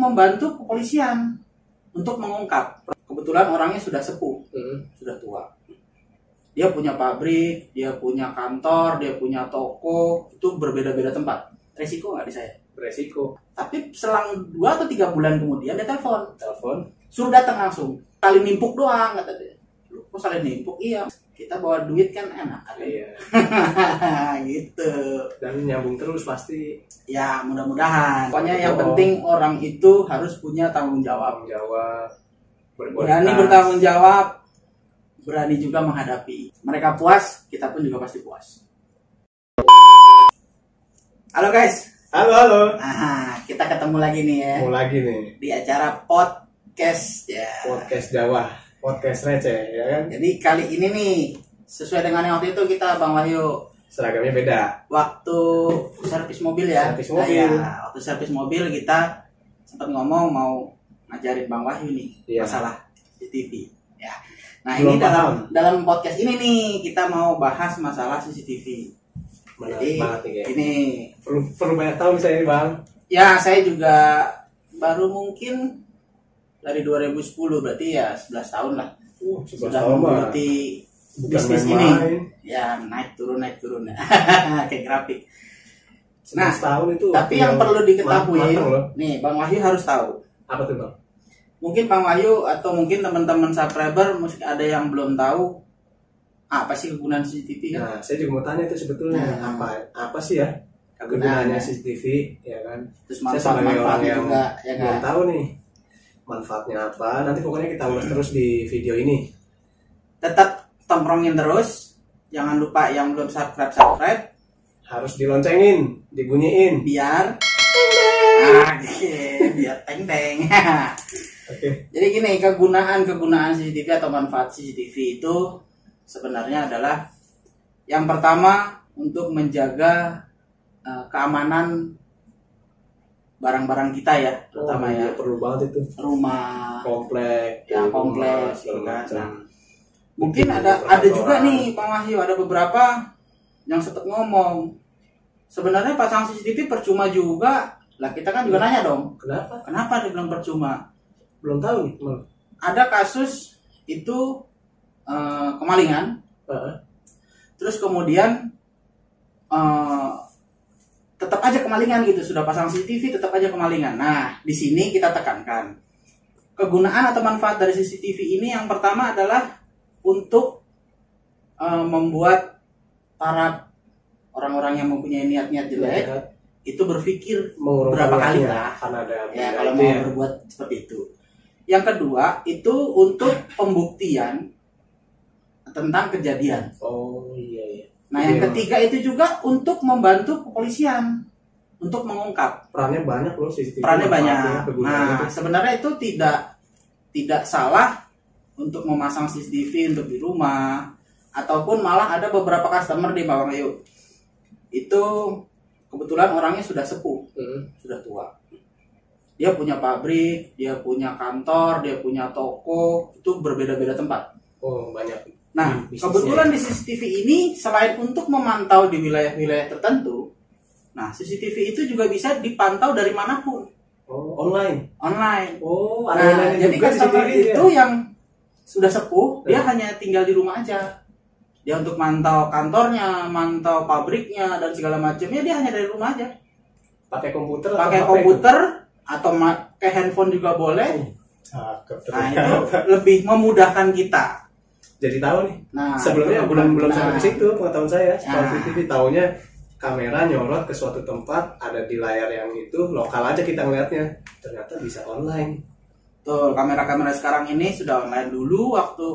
membantu kepolisian untuk mengungkap. Kebetulan orangnya sudah sepuh, sudah tua. Dia punya pabrik, dia punya kantor, dia punya toko, itu berbeda-beda tempat. Resiko nggak di saya? Beresiko. Tapi selang 2 atau 3 bulan kemudian dia telepon, suruh datang langsung. Saling nimpuk doang kata dia. Lu kok saling nimpuk? Iya, kita bawa duit kan enak. Iya. Gitu. Dan nyambung terus pasti. Ya mudah-mudahan. Pokoknya yang penting orang itu harus punya tanggung jawab. Berani bertanggung jawab, berani juga menghadapi. Mereka puas, kita pun juga pasti puas. Halo guys. Halo. Kita ketemu lagi nih ya. Mau lagi nih. Di acara podcast ya. Podcast Jawa, podcast receh ya kan. Jadi kali ini nih sesuai dengan yang waktu itu kita Bang Wahyu. Seragamnya beda. Waktu servis mobil ya. Servis mobil. Waktu servis mobil kita sempat ngomong mau ngajarin Bang Wahyu nih masalah CCTV. Ya. Nah Belum ini dalam podcast ini nih kita mau bahas masalah CCTV. Jadi ini perlu banyak tahu misalnya ini Bang. Ya saya juga baru mungkin dari 2010 berarti ya 11 tahun lah. 11 sudah tahun mengikuti bisnis ini. Ya naik turun kayak grafik. Nah tahun itu. Tapi yang perlu diketahui nih Bang Wahyu harus tahu. Apa tuh Bang? Mungkin Bang Wahyu atau mungkin teman-teman subscriber mungkin ada yang belum tahu apa sih kegunaan CCTV kan? Nah, saya juga mau tanya itu sebetulnya apa sih ya kegunaannya CCTV ya kan? Terus manfaat-manfaatnya juga ya belum tahu nih manfaatnya apa. Nanti pokoknya kita ulas terus di video ini. Tetap tomprongin terus, jangan lupa yang belum subscribe harus diloncengin, dibunyiin biar biar teng. Oke. Jadi gini, kegunaan CCTV atau manfaat CCTV itu sebenarnya adalah yang pertama untuk menjaga keamanan barang-barang kita ya, terutama ya perlu banget itu. Rumah, komplek, gitu kan. Nah, mungkin ada juga nih Bang Wahyu, ada beberapa yang sempat ngomong sebenarnya pasang CCTV percuma juga. Lah kita kan juga nanya dong. Kenapa dia bilang percuma? Belum tahu nih. Ada kasus itu kemalingan, terus kemudian tetap aja kemalingan gitu, sudah pasang CCTV tetap aja kemalingan. Nah di sini kita tekankan kegunaan atau manfaat dari CCTV ini yang pertama adalah untuk membuat para orang-orang yang mempunyai niat-niat jelek itu berpikir berapa kali lah ya kalau mau berbuat seperti itu. Yang kedua itu untuk pembuktian tentang kejadian. Nah yang ketiga itu juga untuk membantu kepolisian untuk mengungkap. Perannya banyak loh CCTV. Perannya banyak. Nah sebenarnya itu tidak salah untuk memasang CCTV untuk di rumah, ataupun malah ada beberapa customer di Bang Wahyu itu kebetulan orangnya sudah sepuh, sudah tua. Dia punya pabrik, dia punya kantor, dia punya toko, itu berbeda-beda tempat. Banyak. Nah, kebetulan di CCTV ini selain untuk memantau di wilayah-wilayah tertentu, nah CCTV itu juga bisa dipantau dari manapun. Online. Nah, jadi customer itu yang sudah sepuh, dia hanya tinggal di rumah aja. Dia untuk mantau kantornya, mantau pabriknya dan segala macamnya dia hanya dari rumah aja. Pakai komputer atau pakai handphone juga boleh. Nah, itu lebih memudahkan kita. Jadi tahu nih. Nah, sebelumnya belum sampai ke situ pengetahuan saya. CCTV taunya kamera nyorot ke suatu tempat, ada di layar yang itu lokal aja kita ngeliatnya. Ternyata bisa online. Tuh, kamera-kamera sekarang ini sudah online. Dulu waktu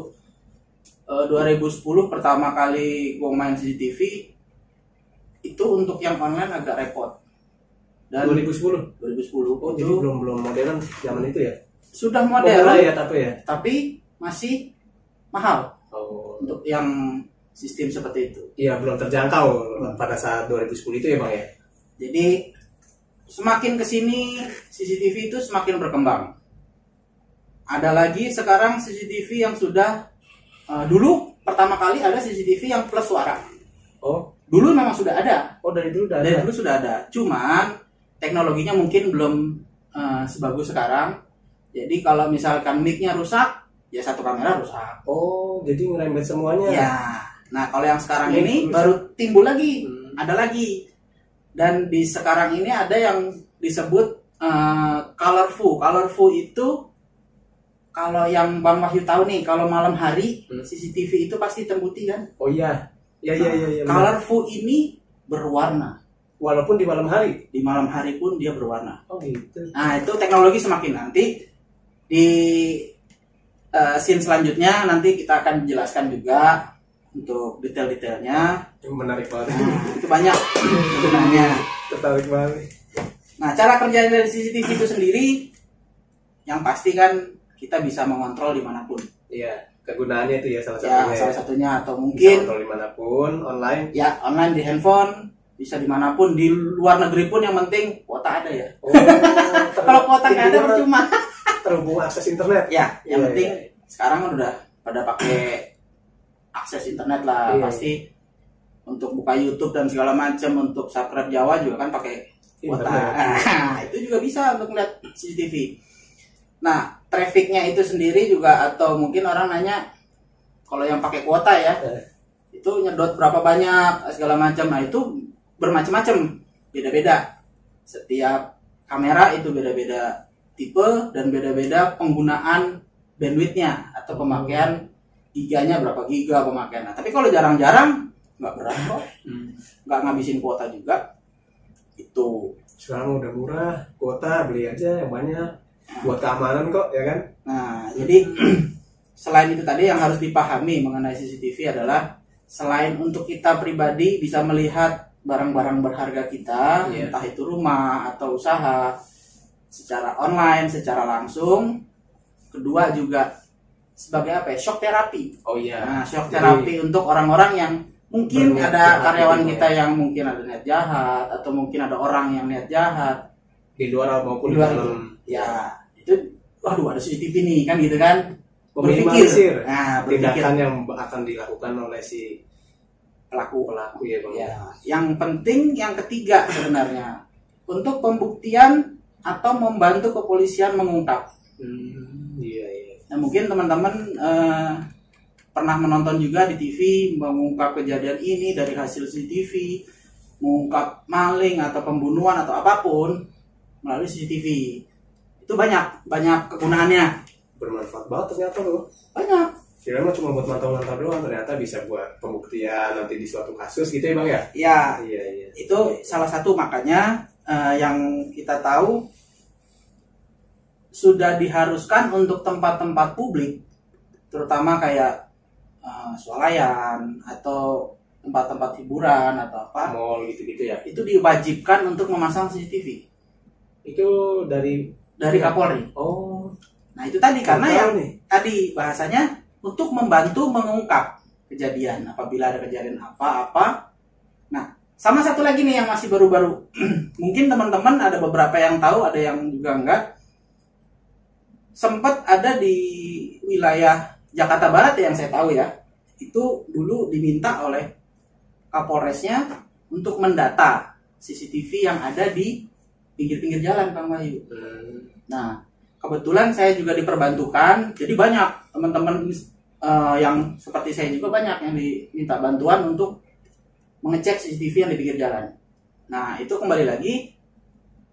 2010 pertama kali gue main CCTV itu untuk yang online agak repot. Dan 2010. Jadi belum modern zaman itu ya. Sudah modern ya, tapi masih mahal untuk yang sistem seperti itu. Iya, belum terjangkau pada saat 2010 itu ya Bang ya. Jadi semakin kesini CCTV itu semakin berkembang. Ada lagi sekarang CCTV yang sudah dulu pertama kali ada CCTV yang plus suara. Dulu memang sudah ada. Dari dulu sudah ada. Cuman teknologinya mungkin belum sebagus sekarang. Jadi kalau misalkan mic-nya rusak, ya satu kamera rusak. Oh, jadi ngerembet semuanya. Ya. Nah, kalau yang sekarang Mic ini rusak. baru timbul lagi, ada lagi. Dan di sekarang ini ada yang disebut colorful. Colorful itu kalau yang Bang Wahyu tahu nih, kalau malam hari CCTV itu pasti hitam putih kan? Oh iya. Iya. Colorful ini berwarna. Walaupun di malam hari. Di malam hari pun dia berwarna. Oh gitu. Nah, itu teknologi semakin nanti di scene selanjutnya nanti kita akan jelaskan juga untuk detail-detailnya. Menarik banget. Nah, itu banyak sebenarnya. Tertarik banget. Nah, cara kerja dari CCTV itu sendiri yang pasti kan kita bisa mengontrol dimanapun. Iya, kegunaannya itu ya salah Ya, satunya. salah satunya atau Bisa mungkin kontrol dimanapun, online. ya online di handphone, bisa dimanapun, di luar negeri pun yang penting kuota ada ya. Oh, Kalau kuota nggak ada percuma. Terhubung akses internet. Ya, yang Iya, penting iya. sekarang kan udah pada pakai akses internet lah. Iya. Pasti untuk buka YouTube dan segala macam, untuk subscribe Jawa juga kan pakai kuota. Internet. Nah, itu juga bisa untuk melihat CCTV. Nah, trafficnya itu sendiri juga, atau mungkin orang nanya kalau yang pakai kuota ya, itu nyedot berapa banyak segala macam. Nah, itu bermacam-macam, beda-beda. Setiap kamera itu beda-beda tipe dan beda-beda penggunaan bandwidthnya atau pemakaian giganya, berapa giga pemakaian. Nah, tapi kalau jarang-jarang nggak berat kok, nggak ngabisin kuota juga. Itu. Sekarang udah murah, kuota beli aja yang banyak. Buat keamanan kok, ya kan? Nah, jadi selain itu tadi yang harus dipahami mengenai CCTV adalah selain untuk kita pribadi bisa melihat barang-barang berharga kita, Iya. entah itu rumah atau usaha, secara online, secara langsung. Kedua juga sebagai apa ya? Shock terapi. Oh iya. Nah, shock terapi untuk orang-orang yang mungkin Berniat ada jahat karyawan gitu. kita yang mungkin ada niat jahat, atau mungkin ada orang yang niat jahat Di luar maupun di di luar dalam. itu. Ya, itu waduh ada CCTV nih kan gitu kan. Meminimalisir Nah, berpikir tindakan yang akan dilakukan oleh si pelaku. ya bang. Ya, yang penting yang ketiga sebenarnya untuk pembuktian atau membantu kepolisian mengungkap. Iya. Nah, mungkin teman-teman pernah menonton juga di TV mengungkap kejadian ini dari hasil CCTV, mengungkap maling atau pembunuhan atau apapun melalui CCTV. Itu banyak kegunaannya. Bermanfaat banget ternyata loh. Banyak. Kira cuma buat mantau-mantau doang, ternyata bisa buat pembuktian nanti di suatu kasus gitu ya bang ya? Ya, Iya. itu salah satu makanya yang kita tahu sudah diharuskan untuk tempat-tempat publik, terutama kayak swalayan atau tempat-tempat hiburan atau apa, Mall gitu-gitu ya? itu diwajibkan untuk memasang CCTV Itu dari Kapolri. Oh. Nah, itu tadi karena Tahu yang nih. tadi bahasanya untuk membantu mengungkap kejadian apabila ada kejadian apa-apa. Nah, sama satu lagi nih yang masih baru-baru. Mungkin teman-teman ada beberapa yang tahu, ada yang juga enggak. Sempat ada di wilayah Jakarta Barat yang saya tahu ya. Itu dulu diminta oleh Kapolresnya untuk mendata CCTV yang ada di pinggir-pinggir jalan, Kang Wahyu. Nah, kebetulan saya juga diperbantukan, jadi banyak teman-teman yang seperti saya juga banyak yang diminta bantuan untuk mengecek CCTV yang di pinggir jalan. Nah, itu kembali lagi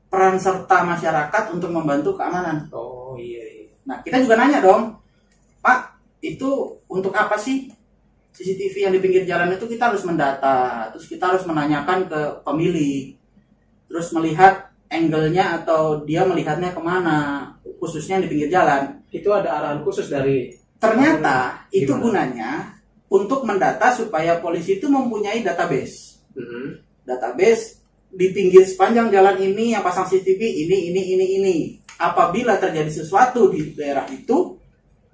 peran serta masyarakat untuk membantu keamanan. Oh iya. Nah, kita juga nanya dong, Pak, itu untuk apa sih CCTV yang di pinggir jalan itu? Kita harus mendata, terus kita harus menanyakan ke pemilik, terus melihat angle-nya atau dia melihatnya kemana, khususnya di pinggir jalan. Itu ada arahan khusus dari. Ternyata itu Gimana? gunanya untuk mendata supaya polisi itu mempunyai database. Database di pinggir sepanjang jalan ini yang pasang CCTV ini. Apabila terjadi sesuatu di daerah itu,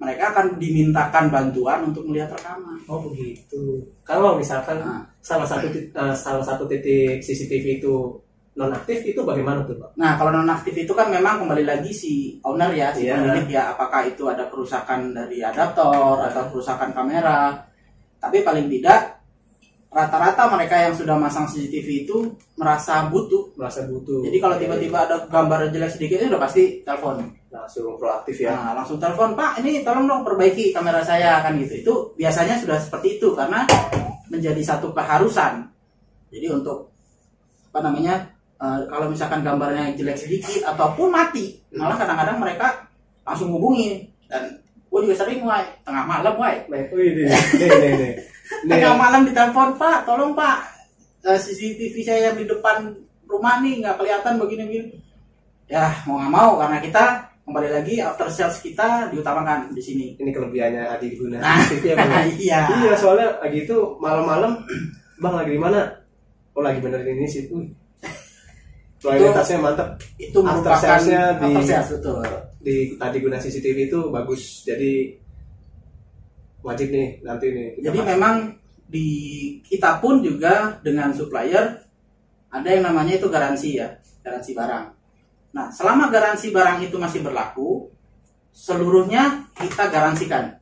mereka akan dimintakan bantuan untuk melihat rekaman. Oh begitu. Kalau misalkan salah satu titik CCTV itu nonaktif, itu bagaimana tuh Pak? Nah, kalau nonaktif itu kan memang kembali lagi si owner ya, si Iya. pemilik ya, apakah itu ada kerusakan dari adaptor atau kerusakan kamera. Tapi paling tidak rata-rata mereka yang sudah masang CCTV itu merasa butuh. Jadi kalau tiba-tiba ada gambar jelek sedikit itu udah pasti telepon. Langsung proaktif ya. Nah, langsung telepon, Pak, ini tolong dong perbaiki kamera saya, kan gitu. Itu biasanya sudah seperti itu karena menjadi satu keharusan. Jadi untuk apa namanya, kalau misalkan gambarnya jelek sedikit ataupun mati, malah kadang-kadang mereka langsung hubungi. Dan gue juga sering, tengah malam, Nih. tengah malam ditelepon, Pak, tolong Pak, CCTV saya yang di depan rumah nih nggak kelihatan begini-begini. Ya mau nggak mau karena kita kembali lagi after sales kita diutamakan di sini. Ini kelebihannya Adi Guna. Iya. Iya, soalnya lagi itu malam-malam, Bang lagi di mana? Oh lagi benerin ini sih. Kualitasnya mantap. Itu after sales-nya betul. Di Adi Guna CCTV itu bagus. Jadi wajib nih nanti nih. Jadi memang di kita pun juga dengan supplier ada yang namanya itu garansi ya, garansi barang. Nah, selama garansi barang itu masih berlaku, seluruhnya kita garansikan.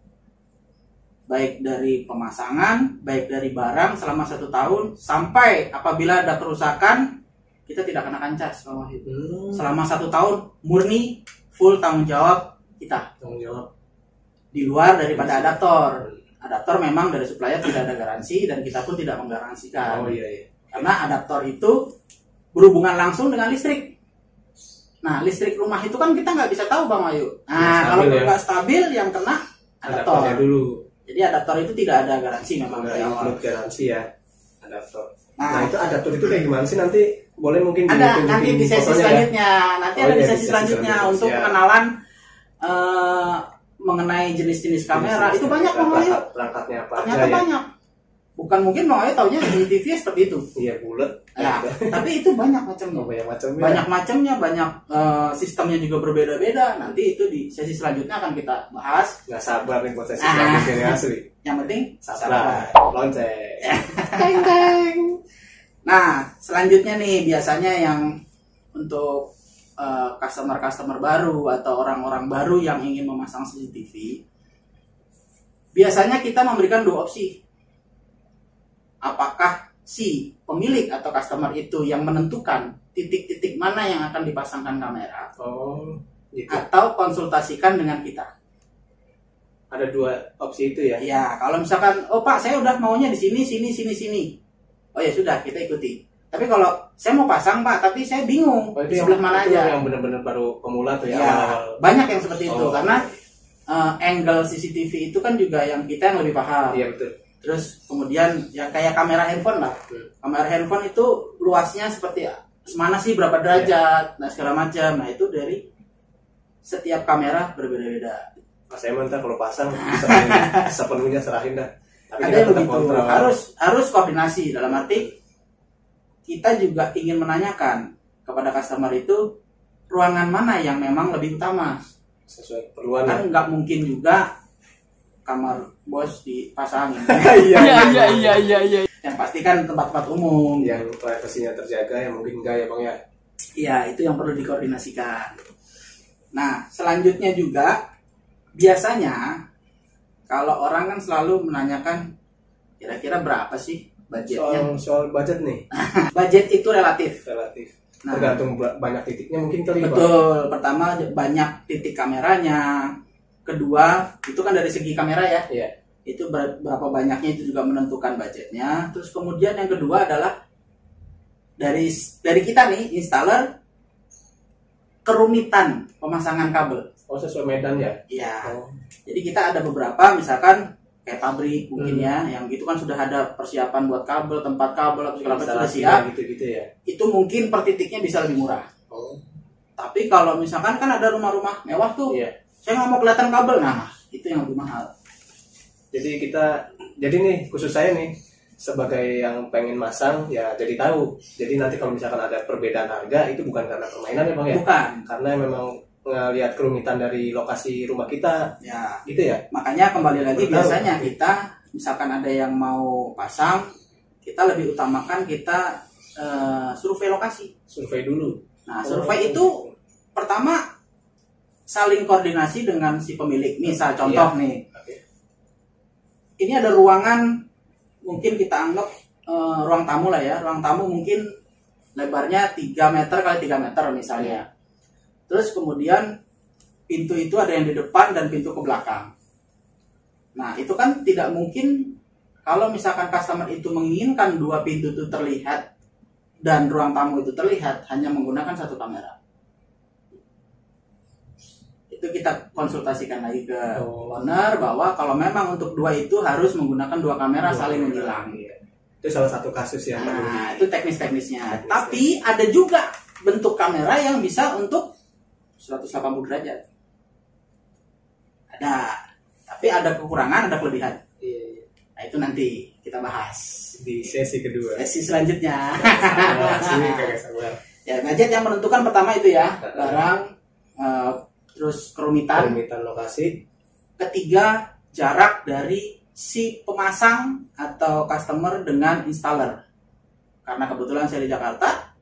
Baik dari pemasangan, baik dari barang selama 1 tahun, sampai apabila ada kerusakan, kita tidak kenakan cas selama itu. Selama 1 tahun, murni, full tanggung jawab kita. Tanggung jawab. Di luar daripada adaptor. Adaptor memang dari supplier tidak ada garansi dan kita pun tidak menggaransikan. Oh iya. Karena adaptor itu berhubungan langsung dengan listrik. Nah, listrik rumah itu kan kita nggak bisa tahu, Bang Ayu. Nah, kalau nggak stabil yang kena adaptor dulu. Jadi adaptor itu tidak ada garansi memang dari awal. Garansi ya, adaptor. Nah, itu adaptor itu kayak gimana sih nanti? Boleh mungkin ada nanti di sesi selanjutnya. Nanti ada di sesi selanjutnya untuk pengenalan mengenai jenis-jenis kamera. Itu banyak, Bang Ayu. Perangkatnya apa? Ternyata banyak. Bukan mungkin Bang Ayu taunya CCTV seperti itu. Iya, bulat. Nah, tapi itu banyak macamnya. Banyak macamnya, banyak sistemnya juga berbeda-beda. Nanti itu di sesi selanjutnya akan kita bahas. Nggak sabar nih buat sesi selanjutnya asli. Yang penting sabar. Lonceng. Teng. Nah, selanjutnya nih biasanya yang untuk customer baru atau orang-orang baru yang ingin memasang CCTV, biasanya kita memberikan 2 opsi. Apakah si pemilik atau customer itu yang menentukan titik-titik mana yang akan dipasangkan kamera, gitu. Atau konsultasikan dengan kita. Ada 2 opsi itu ya? Ya, kalau misalkan, oh Pak, saya udah maunya di sini. Oh ya sudah, kita ikuti. Tapi kalau saya mau pasang, Pak, tapi saya bingung di sebelah mana itu aja. Yang benar-benar baru pemula tuh ya? Banyak yang seperti itu karena angle CCTV itu kan juga yang kita yang lebih paham. Iya betul. Terus kemudian yang kayak kamera handphone lah. Kamera handphone itu luasnya seperti mana sih, berapa derajat, nah segala macam. Nah itu dari setiap kamera berbeda-beda. Saya minta kalau pasang sepenuhnya serahin dah. Tapi ada yang begitu. Harus koordinasi, dalam arti kita juga ingin menanyakan kepada customer itu ruangan mana yang memang lebih utama sesuai keperluan. Kan nggak mungkin juga kamar bos dipasangin. Iya. Yang pasti kan tempat-tempat umum yang privasinya terjaga, yang mungkin enggak ya Bang ya. Iya, itu yang perlu dikoordinasikan. Nah, selanjutnya juga biasanya kalau orang kan selalu menanyakan kira-kira berapa sih budgetnya. Soal budget nih. Budget itu relatif. Nah, tergantung banyak titiknya mungkin kali. Betul. Pertama banyak titik kameranya. Kedua itu kan dari segi kamera ya. Iya. Itu berapa banyaknya itu juga menentukan budgetnya. Terus kemudian yang kedua adalah dari kita nih installer, kerumitan pemasangan kabel. Sesuai medan ya. Iya. Jadi kita ada beberapa misalkan kayak pabrik mungkin ya, yang gitu kan sudah ada persiapan buat kabel, tempat kabel atau segala macam sudah siap. Gitu ya. Itu mungkin per titiknya bisa lebih murah. Tapi kalau misalkan kan ada rumah-rumah mewah tuh, saya nggak mau kelihatan kabel, nah itu yang lebih mahal. Jadi nih khusus saya nih sebagai yang pengen masang ya jadi tahu. Jadi nanti kalau misalkan ada perbedaan harga itu bukan karena permainan ya Bang ya. Bukan. Karena memang ngelihat kerumitan dari lokasi rumah kita. Ya. Gitu ya. Makanya kembali lagi biasanya kita misalkan ada yang mau pasang, kita lebih utamakan kita survei lokasi. Survei dulu. Nah survei itu pertama saling koordinasi dengan si pemilik. Misal contoh nih. Ini ada ruangan mungkin kita anggap ruang tamu lah ya, ruang tamu mungkin lebarnya 3 meter kali 3 meter misalnya. Terus kemudian pintu itu ada yang di depan dan pintu ke belakang. Nah itu kan tidak mungkin kalau misalkan customer itu menginginkan 2 pintu itu terlihat dan ruang tamu itu terlihat hanya menggunakan 1 kamera. Itu kita konsultasikan lagi ke owner bahwa kalau memang untuk 2 itu harus menggunakan 2 kamera saling menyilang. Itu salah satu kasus yang nah, itu teknis-teknisnya. Tapi ada juga bentuk kamera yang bisa untuk 180 derajat. Ada. Tapi ada kekurangan, ada kelebihan. Iya. Nah, itu nanti kita bahas di sesi kedua. Sesi selanjutnya. Sabar. Ya, gadget yang menentukan pertama itu ya, barang, terus kerumitan lokasi. Ketiga, jarak dari si pemasang atau customer dengan installer. Karena kebetulan saya di Jakarta,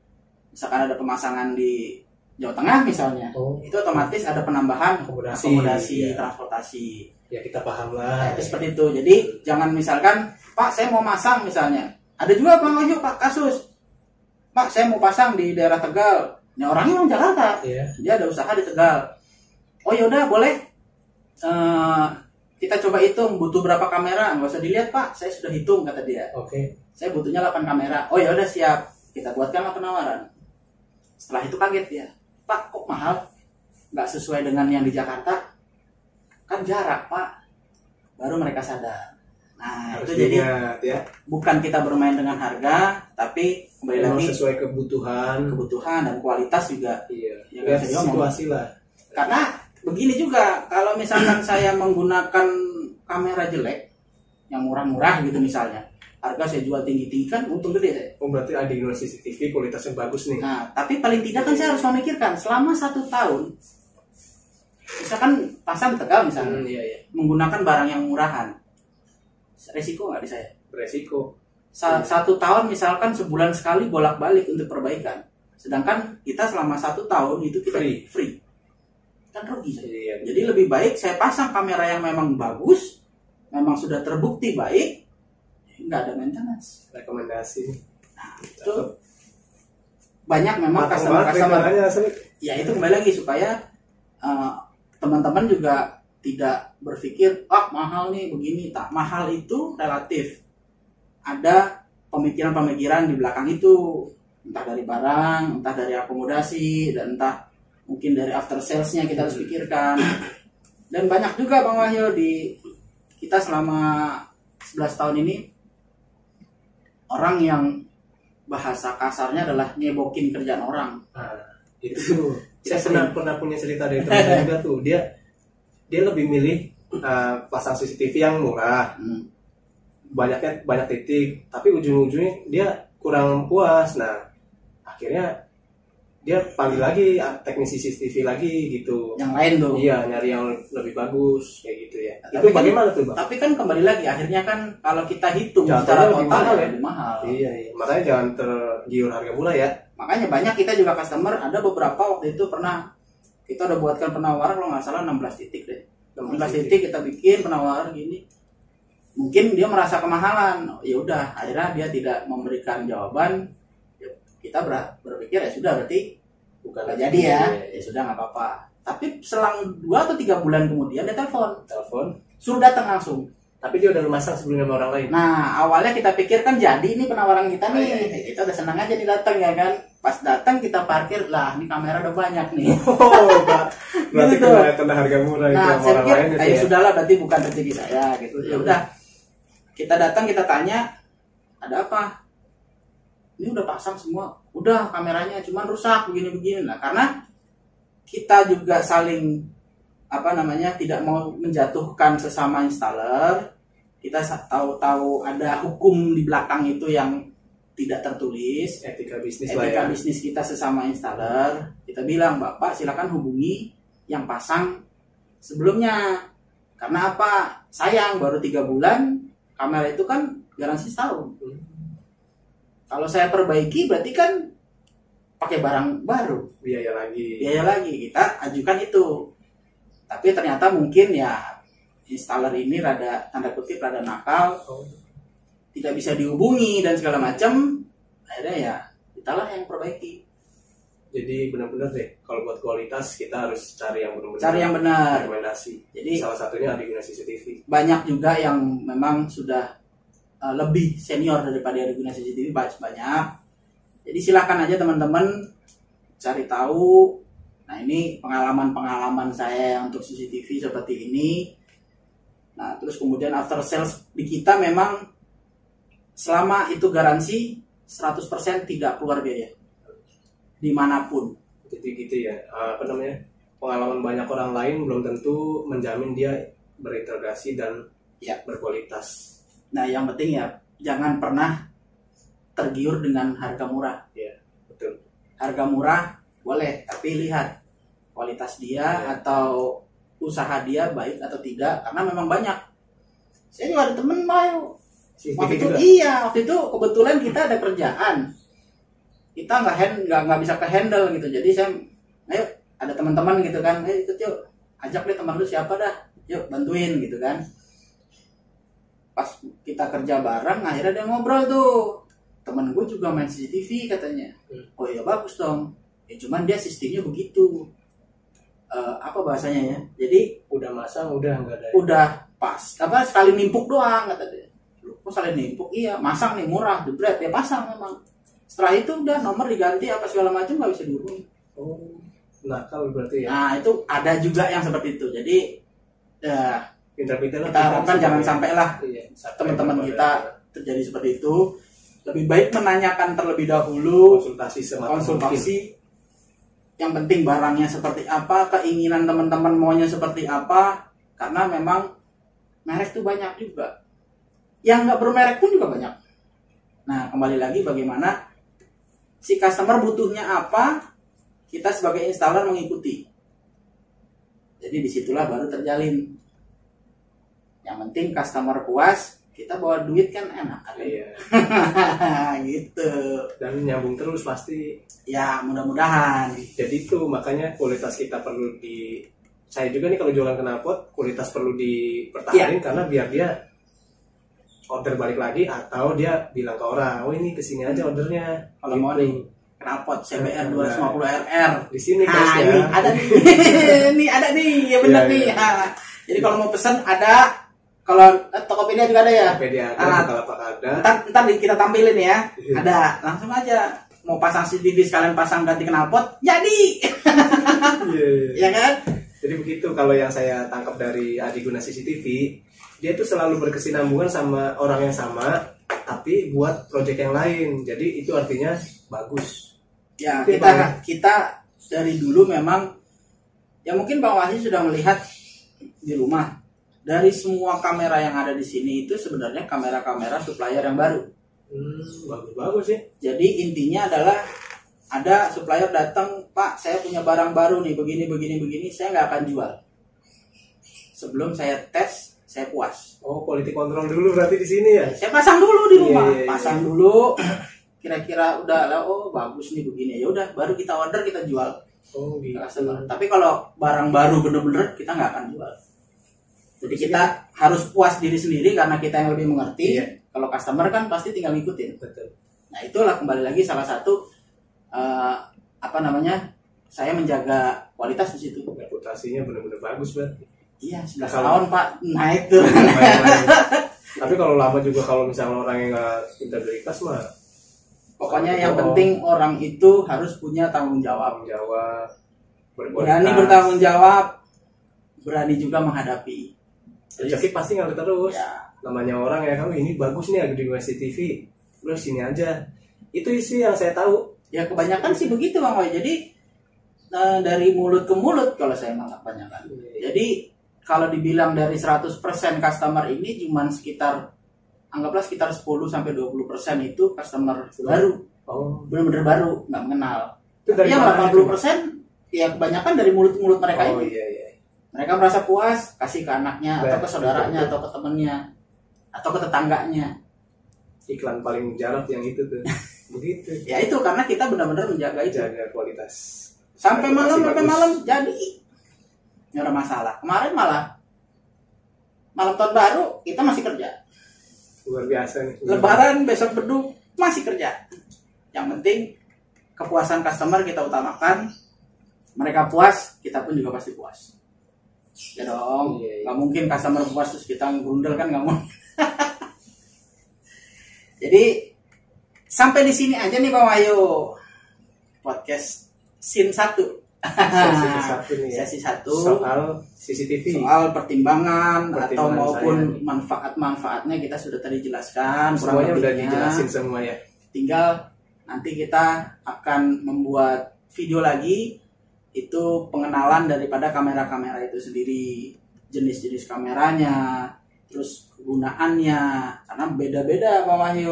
misalkan ada pemasangan di Jawa Tengah misalnya, itu otomatis ada penambahan akomodasi ya. Transportasi. Ya kita paham lah. Itu seperti itu. Jadi jangan misalkan, Pak saya mau masang misalnya, ada juga Bang Wahyu Pak kasus, Pak saya mau pasang di daerah Tegal. Ini orangnya orang Jakarta, dia ada usaha di Tegal. Oh yaudah boleh. Kita coba hitung butuh berapa kamera, nggak usah dilihat Pak, saya sudah hitung kata dia. Oke. Saya butuhnya 8 kamera. Oh ya udah siap, kita buatkanlah penawaran. Setelah itu kaget dia, Pak kok mahal? Nggak sesuai dengan yang di Jakarta? Kan jarak Pak. Baru mereka sadar. Nah harus itu jadi ya. Bukan kita bermain dengan harga, tapi kembali lagi sesuai kebutuhan dan kualitas juga. Iya. Ya, situasi lah. Karena begini juga, kalau misalkan saya menggunakan kamera jelek yang murah-murah gitu misalnya, harga saya jual tinggi-tinggi kan untung gede saya. Oh berarti ada CCTV kualitasnya bagus nih. Nah tapi paling tidak kan saya harus memikirkan selama 1 tahun, misalkan pasang di Tegal misalnya, menggunakan barang yang murahan, resiko nggak di saya? Resiko. 1 tahun misalkan sebulan sekali bolak-balik untuk perbaikan, sedangkan kita selama 1 tahun itu kita free. Kan rugi saya. Iya. Jadi lebih baik saya pasang kamera yang memang bagus, memang sudah terbukti baik, nggak ada maintenance. Rekomendasi. Nah, itu banyak memang customer. Ya itu kembali lagi supaya teman-teman juga tidak berpikir mahal nih begini. Tak mahal itu relatif. Ada pemikiran-pemikiran di belakang itu, entah dari barang, entah dari akomodasi, dan entah mungkin dari after sales-nya kita harus pikirkan. Dan banyak juga Bang Wahyu di kita selama 11 tahun ini orang yang bahasa kasarnya adalah nyebokin kerjaan orang. Itu saya pernah punya cerita dari teman saya juga tuh. Dia lebih milih pasang CCTV yang murah. Banyak titik, tapi ujung-ujungnya dia kurang puas. Nah, akhirnya dia panggil lagi teknisi CCTV lagi gitu. Yang lain tuh. Iya, nyari yang lebih bagus kayak gitu ya. Nah, itu bagaimana tuh, Bang? Tapi kan kembali lagi akhirnya kan kalau kita hitung secara total lebih mahal. Iya. Makanya jangan tergiur harga murah ya. Makanya banyak kita juga customer, ada beberapa waktu itu pernah kita udah buatkan penawaran kalau nggak salah 16 titik deh. 16 titik kita bikin penawaran gini. Mungkin dia merasa kemahalan. Ya udah, akhirnya dia tidak memberikan jawaban. Kita berpikir ya sudah, berarti bukan jadi ya sudah nggak apa-apa. Tapi selang 2 atau 3 bulan kemudian dia telepon suruh datang langsung, tapi dia udah masang sebelumnya sama orang lain. Nah awalnya kita pikir kan jadi ini penawaran kita nih, kita udah senang aja nih datang ya kan. Pas datang kita parkir lah, ini kamera udah banyak nih. Berarti kena harga murah. Nah saya pikir ya sudahlah, berarti bukan rezeki saya gitu. Ya udah, kita datang, kita tanya ada apa. Ini udah pasang semua, udah kameranya cuman rusak begini-begini. Nah karena kita juga saling tidak mau menjatuhkan sesama installer, kita tahu ada hukum di belakang itu yang tidak tertulis, etika bisnis bisnis kita sesama installer. Kita bilang, Bapak silakan hubungi yang pasang sebelumnya, karena apa? Sayang baru 3 bulan, kamera itu kan garansi setahun. Kalau saya perbaiki berarti kan pakai barang baru, biaya lagi kita ajukan itu. Tapi ternyata mungkin ya installer ini rada tanda kutip rada nakal, tidak bisa dihubungi dan segala macam, akhirnya ya kitalah yang perbaiki. Jadi benar-benar deh, kalau buat kualitas kita harus cari yang benar-benar. Cari yang benar. Rekomendasi. Jadi salah satunya Adiguna CCTV. Banyak juga yang memang sudah lebih senior daripada Adiguna CCTV, banyak. Jadi silakan aja teman-teman cari tahu. Nah ini pengalaman saya untuk CCTV seperti ini. Nah terus kemudian after sales di kita memang selama itu garansi 100% tidak keluar biaya dimanapun. Jadi gitu ya, pengalaman banyak orang lain belum tentu menjamin dia berintegrasi dan ya berkualitas. Nah yang penting ya jangan pernah tergiur dengan harga murah. Ya betul. Harga murah boleh, tapi lihat kualitas dia atau usaha dia baik atau tidak, karena memang banyak. Saya juga ada temen waktu itu kebetulan kita ada kerjaan, kita nggak bisa ke handle gitu, jadi saya ayo ada teman-teman gitu kan, ikut yuk, ajak deh teman lu siapa dah, yuk bantuin gitu kan. Pas kita kerja bareng akhirnya dia ngobrol tuh, temen gue juga main CCTV katanya. Oh iya bagus dong ya, cuman dia sistemnya begitu, apa bahasanya ya, jadi udah masang udah nggak ada, udah pas apa sekali nimpuk doang kata dia. Kok sekali nimpuk? Iya masang nih murah, jebret dia pasang memang. Setelah itu udah nomor diganti apa segala macam nggak bisa dihubungi. Oh nakal berarti ya. Nah itu ada juga yang seperti itu. Jadi pintar-pintar kita harapkan jangan sampai lah teman-teman kita terjadi seperti itu. Lebih baik menanyakan terlebih dahulu, konsultasi. Yang penting barangnya seperti apa, keinginan teman-teman maunya seperti apa, karena memang merek tuh banyak juga. Yang nggak bermerek pun juga banyak. Nah kembali lagi bagaimana si customer butuhnya apa, kita sebagai installer mengikuti. Jadi disitulah baru terjalin. Yang penting customer puas, kita bawa duit kan enak. Iya. Gitu. Dan nyambung terus pasti. Ya mudah-mudahan. Jadi itu makanya kualitas kita perlu saya juga nih kalau jualan knalpot kualitas perlu dipertahankan karena biar dia order balik lagi atau dia bilang ke orang, oh ini kesini aja ordernya. Kalau mau nih knalpot CBR 250 RR di sini nah, ya. Ini ada nih. Ini ada nih, ya benar nih. Nah, jadi kalau mau pesan ada, kalau Tokopedia juga ada ya. Tokopedia ada, Bukalapak ada. Ntar kita tampilin ya. Ada, langsung aja. Mau pasang CCTV sekalian pasang ganti knalpot, jadi. Ya kan? Jadi begitu kalau yang saya tangkap dari Adiguna CCTV, dia tuh selalu berkesinambungan sama orang yang sama, tapi buat project yang lain. Jadi itu artinya bagus. Ya kita dari dulu memang, ya mungkin Bang Wahyu sudah melihat di rumah. Dari semua kamera yang ada di sini itu sebenarnya kamera-kamera supplier yang baru. Bagus-bagus ya. Jadi intinya adalah ada supplier datang, Pak, saya punya barang baru nih, begini, saya nggak akan jual. Sebelum saya tes, saya puas. Oh, quality control dulu berarti di sini ya? Saya pasang dulu di rumah, pasang dulu. Kira-kira udah lah, oh bagus nih begini, ya udah, baru kita order, kita jual. Oh, gitu. Tapi kalau barang baru bener-bener kita nggak akan jual. Jadi kita harus puas diri sendiri karena kita yang lebih mengerti. Iya. Kalau customer kan pasti tinggal ngikutin. Betul. Nah itulah kembali lagi salah satu saya menjaga kualitas di situ. Reputasinya benar-benar bagus banget. Iya, 11 tahun Pak, naik tuh. Tapi kalau lama juga kalau misalnya orang yang nggak integritas mah. Pokoknya yang penting orang itu harus punya tanggung jawab. Berani bertanggung jawab, berani juga menghadapi. Jadi pasti ngalir terus. Ya. Namanya orang ya, kamu ini bagus nih di CCTV, lu sini aja. Itu sih yang saya tahu. Ya kebanyakan sih begitu Bang Wai. Jadi dari mulut ke mulut kalau saya malah kebanyakan. Jadi kalau dibilang dari 100% customer ini cuman anggaplah sekitar 10-20% itu customer baru. Oh, benar-benar baru, nggak mengenal. Tapi yang 80% ya kebanyakan dari mulut-mulut mereka ini. Iya. Mereka merasa puas, kasih ke anaknya, atau ke saudaranya, atau ke temennya, atau ke tetangganya. Iklan paling jarang yang itu tuh. Begitu. Ya itu karena kita benar-benar menjaga itu. Jaga kualitas. Sampai malam jadi nggak ada masalah. Kemarin malah malam tahun baru kita masih kerja. Luar biasa nih. Lebaran besok beduk masih kerja. Yang penting kepuasan customer kita utamakan. Mereka puas, kita pun juga pasti puas. Ya dong, Iya. nggak mungkin customer puas terus kita grundel kan nggak mungkin. Jadi sampai di sini aja nih Bang Wahyu podcast scene 1. Sesi satu nih ya. Sesi 1 Soal CCTV. soal pertimbangan atau Pertimbangan maupun saya. manfaat-manfaatnya kita sudah tadi jelaskan. Semuanya udah lebihnya. dijelasin semua ya. Tinggal nanti kita akan membuat video lagi itu pengenalan daripada kamera-kamera itu sendiri, jenis-jenis kameranya, terus kegunaannya, karena beda-beda Pak Wahyu.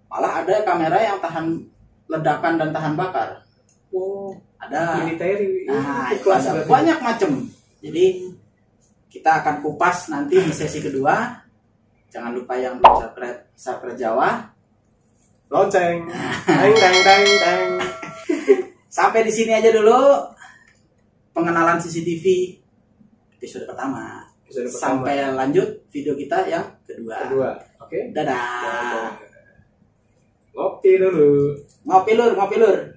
Malah ada kamera yang tahan ledakan dan tahan bakar. Oh, Ada. military. Nah, Itu itu ada berarti. banyak macam. Jadi kita akan kupas nanti di sesi kedua. Jangan lupa yang subscribe Jawa. Lonceng. Teng teng teng teng. Sampai di sini aja dulu pengenalan CCTV episode pertama. Episode pertama. Sampai lanjut video kita yang kedua. Kedua. Oke. Dadah. Ngopi dulu. Ngopi lur.